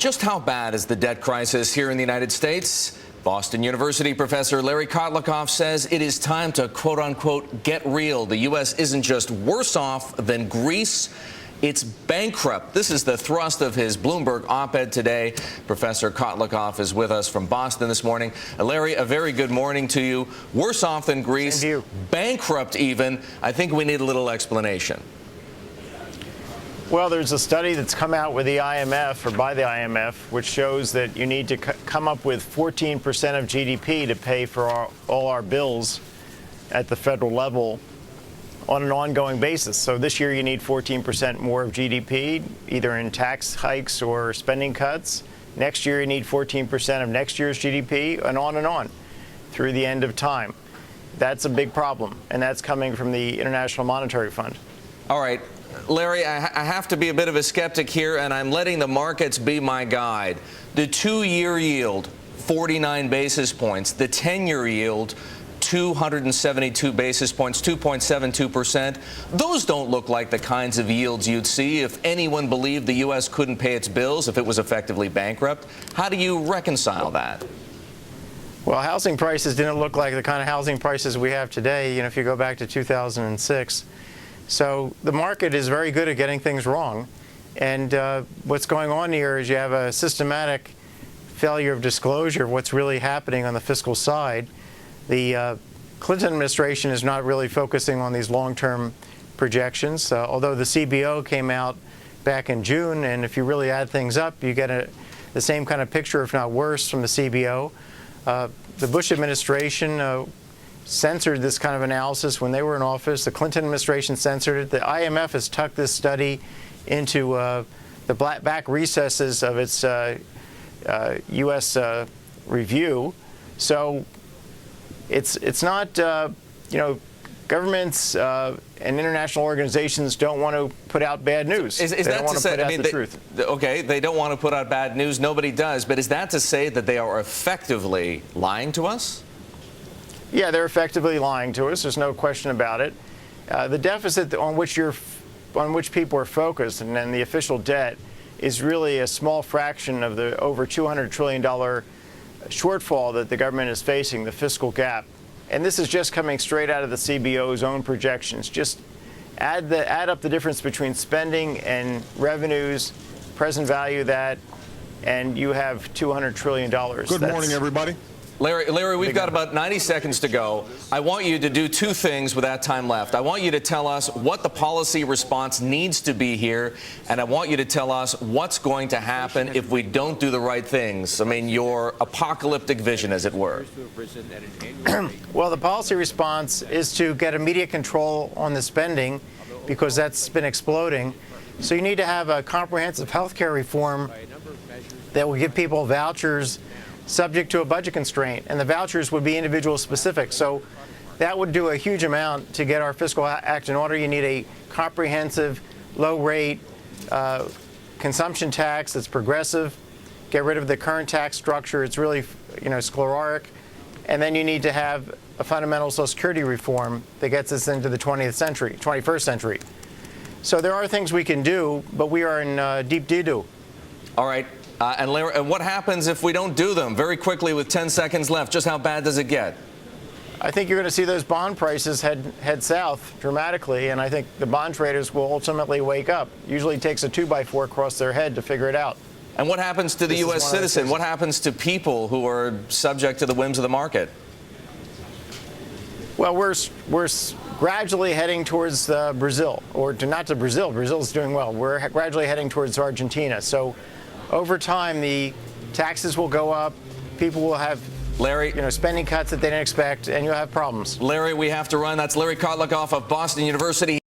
Just how bad is the debt crisis here in the United States? Boston University professor Larry Kotlikoff says it is time to, quote unquote, get real. The U.S. isn't just worse off than Greece, it's bankrupt. This is the thrust of his Bloomberg op-ed today. Professor Kotlikoff is with us from Boston this morning. Larry, a very good morning to you. Worse off than Greece, Same to you. Bankrupt even. I think we need a little explanation. Well, there's a study that's come out with the IMF, or by the IMF, which shows that you need to come up with 14% of GDP to pay for all our bills at the federal level on an ongoing basis. So this year you need 14% more of GDP, either in tax hikes or spending cuts. Next year you need 14% of next year's GDP, and on through the end of time. That's a big problem, and that's coming from the International Monetary Fund. All right. Larry, I have to be a bit of a skeptic here, and I'm letting the markets be my guide. The 2-year yield, 49 basis points. The 10-year yield, 272 basis points, 2.72%. Those don't look like the kinds of yields you'd see if anyone believed the U.S. couldn't pay its bills, if it was effectively bankrupt. How do you reconcile that? Well, housing prices didn't look like the kind of housing prices we have today, if you go back to 2006. So the market is very good at getting things wrong. And what's going on here is you have a systematic failure of disclosure of what's really happening on the fiscal side. The Clinton administration is not really focusing on these long-term projections, although the CBO came out back in June, and if you really add things up, you get the same kind of picture, if not worse, from the CBO. The Bush administration censored this kind of analysis when they were in office. The Clinton administration censored it. The IMF has tucked this study into the back recesses of its U.S. review. So it's not, governments and international organizations don't want to put out bad news. Is that to say, the truth. Okay, they don't want to put out bad news. Nobody does. But is that to say that they are effectively lying to us? Yeah, they're effectively lying to us. There's no question about it. The deficit on which people are focused, and then the official debt, is really a small fraction of the over $200 trillion shortfall that the government is facing, the fiscal gap. And this is just coming straight out of the CBO's own projections. Just add up the difference between spending and revenues, present value that, and you have $200 trillion. Good morning, everybody. Larry, we've got about 90 seconds to go. I want you to do two things with that time left. I want you to tell us what the policy response needs to be here, and I want you to tell us what's going to happen if we don't do the right things. I mean, your apocalyptic vision, as it were. Well, the policy response is to get immediate control on the spending, because that's been exploding. So you need to have a comprehensive health care reform that will give people vouchers subject to a budget constraint, and the vouchers would be individual specific. So that would do a huge amount to get our fiscal act in order. You need a comprehensive, low-rate consumption tax that's progressive. Get rid of the current tax structure. It's really, sclerotic. And then you need to have a fundamental Social Security reform that gets us into the 21st century. So there are things we can do, but we are in deep doo-doo. All right. And Larry, what happens if we don't do them? Very quickly, with 10 seconds left, just how bad does it get? I think you're going to see those bond prices head south dramatically, and I think the bond traders will ultimately wake up. Usually it takes a 2x4 across their head to figure it out. And what happens to the U.S. citizen? What happens to people who are subject to the whims of the market? Well, we're gradually heading towards Brazil, or not to Brazil. Brazil's doing well. We're gradually heading towards Argentina. So over time, the taxes will go up. People will have, spending cuts that they didn't expect, and you'll have problems. Larry, we have to run. That's Larry Kotlikoff of Boston University.